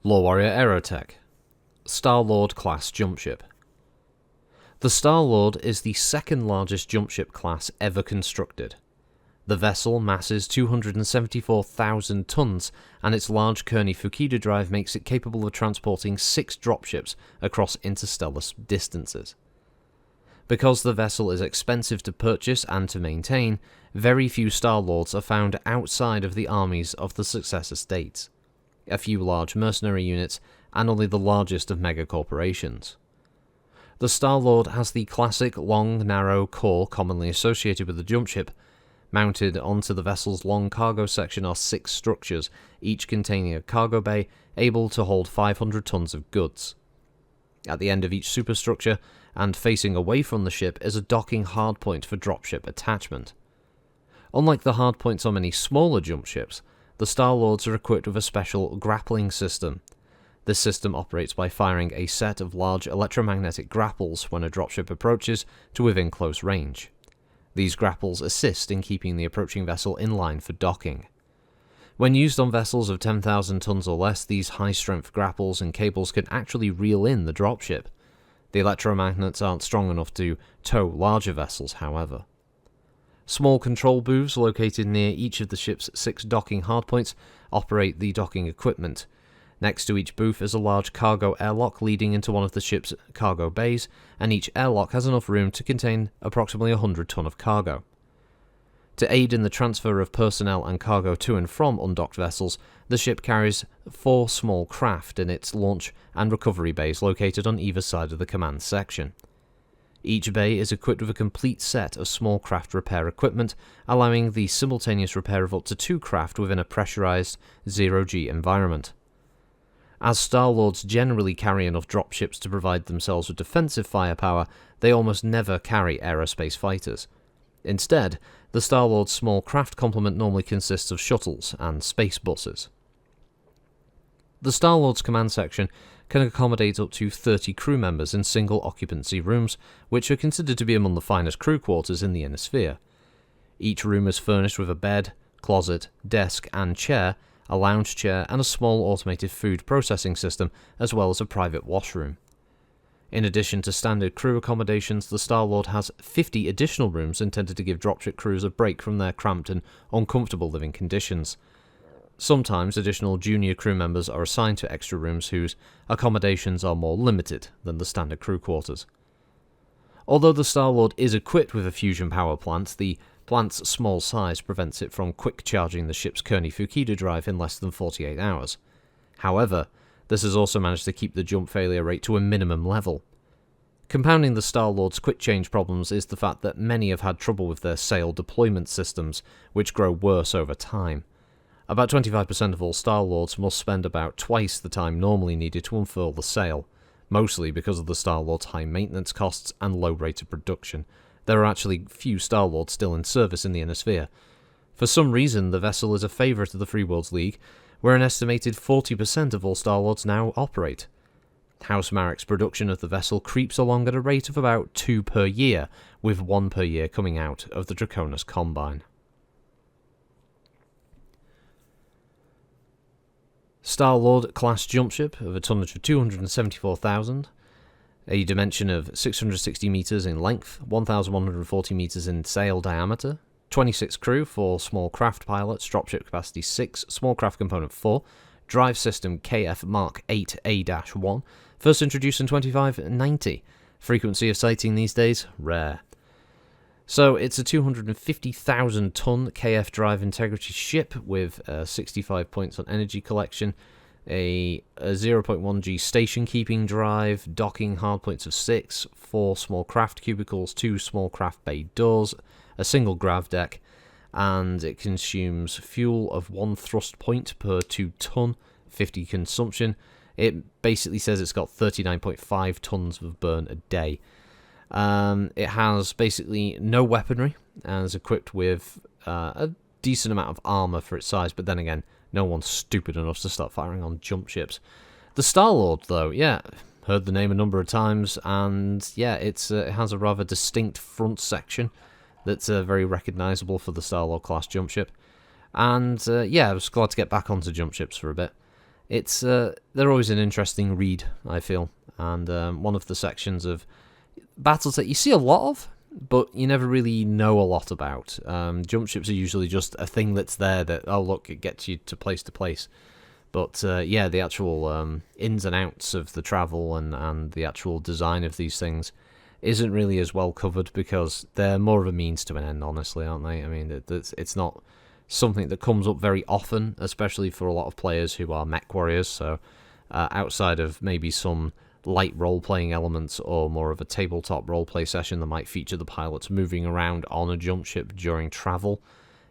LoreWarrior Aerotech, Star-Lord class jumpship. The Star-Lord is the second largest jumpship class ever constructed. The vessel masses 274,000 tons, and its large Kearney Fukuda drive makes it capable of transporting 6 dropships across interstellar distances. Because the vessel is expensive to purchase and to maintain, very few Star-Lords are found outside of the armies of the successor states, a few large mercenary units, and only the largest of megacorporations. The Star-Lord has the classic long, narrow core commonly associated with the jumpship. Mounted onto the vessel's long cargo section are 6 structures, each containing a cargo bay able to hold 500 tons of goods. At the end of each superstructure, and facing away from the ship, is a docking hardpoint for dropship attachment. Unlike the hardpoints on many smaller jumpships, the Star-Lords are equipped with a special grappling system. This system operates by firing a set of large electromagnetic grapples when a dropship approaches to within close range. These grapples assist in keeping the approaching vessel in line for docking. When used on vessels of 10,000 tons or less, these high-strength grapples and cables can actually reel in the dropship. The electromagnets aren't strong enough to tow larger vessels, however. Small control booths located near each of the ship's 6 docking hardpoints operate the docking equipment. Next to each booth is a large cargo airlock leading into one of the ship's cargo bays, and each airlock has enough room to contain approximately 100 ton of cargo. To aid in the transfer of personnel and cargo to and from undocked vessels, the ship carries 4 small craft in its launch and recovery bays located on either side of the command section. Each bay is equipped with a complete set of small craft repair equipment, allowing the simultaneous repair of up to 2 craft within a pressurized zero-G environment. As Star-Lords generally carry enough dropships to provide themselves with defensive firepower, they almost never carry aerospace fighters. Instead, the Star-Lord's small craft complement normally consists of shuttles and space buses. The Star-Lord's command section can accommodate up to 30 crew members in single occupancy rooms, which are considered to be among the finest crew quarters in the inner sphere. Each room is furnished with a bed, closet, desk and chair, a lounge chair, and a small automated food processing system, as well as a private washroom. In addition to standard crew accommodations, the Star-Lord has 50 additional rooms intended to give dropship crews a break from their cramped and uncomfortable living conditions. Sometimes additional junior crew members are assigned to extra rooms whose accommodations are more limited than the standard crew quarters. Although the Star-Lord is equipped with a fusion power plant, the plant's small size prevents it from quick charging the ship's Kearney Fukuda drive in less than 48 hours. However, this has also managed to keep the jump failure rate to a minimum level. Compounding the Star-Lord's quick change problems is the fact that many have had trouble with their sail deployment systems, which grow worse over time. About 25% of all Star-Lords must spend about twice the time normally needed to unfurl the sail, mostly because of the Star-Lord's high maintenance costs and low rate of production. There are actually few Star-Lords still in service in the inner sphere. For some reason, the vessel is a favourite of the Free Worlds League, where an estimated 40% of all Star-Lords now operate. House Marek's production of the vessel creeps along at a rate of about 2 per year, with 1 per year coming out of the Draconis Combine. Star-Lord class jumpship of a tonnage of 274,000, a dimension of 660 metres in length, 1,140 metres in sail diameter, 26 crew, 4 small craft pilots, dropship capacity 6, small craft component 4, drive system KF Mark 8A-1, first introduced in 2590. Frequency of sighting these days? Rare. So it's a 250,000 ton KF drive integrity ship with 65 points on energy collection, a 0.1G station keeping drive, docking hardpoints of 6, 4 small craft cubicles, 2 small craft bay doors, a single grav deck, and it consumes fuel of 1 thrust point per 2 ton, 50 consumption. It basically says it's got 39.5 tons of burn a day. It has basically no weaponry and is equipped with a decent amount of armor for its size, but then again, no one's stupid enough to start firing on jump ships. The Star-Lord, though, yeah, heard the name a number of times, and yeah, it has a rather distinct front section that's very recognisable for the Star-Lord class jump ship. And yeah, I was glad to get back onto jump ships for a bit. they're always an interesting read, I feel, and one of the sections of battles that you see a lot of, but you never really know a lot about. Jump ships are usually just a thing that's there that, oh look, it gets you to place. But yeah, the actual ins and outs of the travel and the actual design of these things isn't really as well covered because they're more of a means to an end, honestly, aren't they? I mean, it's not something that comes up very often, especially for a lot of players who are mech warriors, so outside of maybe some light role-playing elements or more of a tabletop role-play session that might feature the pilots moving around on a jump ship during travel,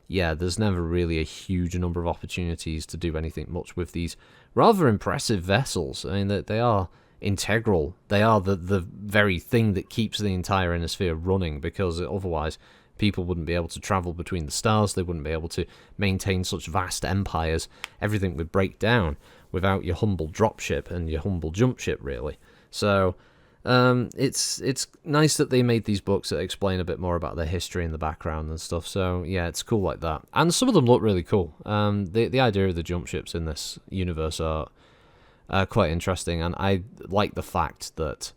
yeah, there's never really a huge number of opportunities to do anything much with these rather impressive vessels. I mean, they are integral. They are the very thing that keeps the entire Innisphere running, because otherwise people wouldn't be able to travel between the stars, they wouldn't be able to maintain such vast empires, everything would break down without your humble dropship and your humble jump ship, really. So it's nice that they made these books that explain a bit more about their history and the background and stuff. So yeah, it's cool like that, and some of them look really cool. The idea of the jump ships in this universe are quite interesting, and I like the fact that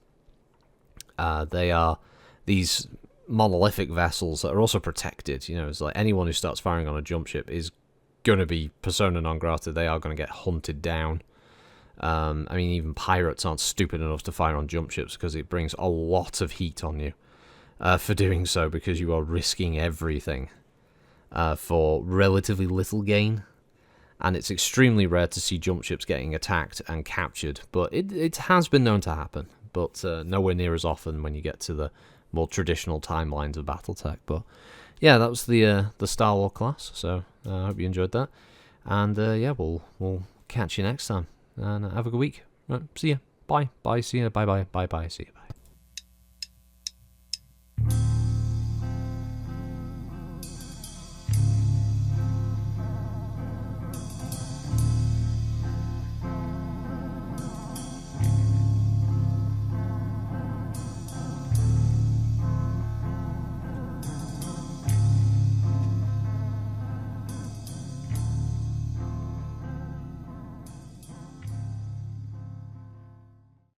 they are these monolithic vessels that are also protected. You know, it's like anyone who starts firing on a jump ship is going to be persona non grata. They are going to get hunted down. I mean, even pirates aren't stupid enough to fire on jump ships because it brings a lot of heat on you for doing so, because you are risking everything for relatively little gain. And it's extremely rare to see jump ships getting attacked and captured, but it has been known to happen, but nowhere near as often when you get to the more traditional timelines of BattleTech. But yeah, that was the Star Wars class, so I hope you enjoyed that. And yeah, we'll catch you next time, and have a good week. Right, see ya. Bye. Bye. See ya. Bye. Bye. Bye. Bye. See ya. Bye.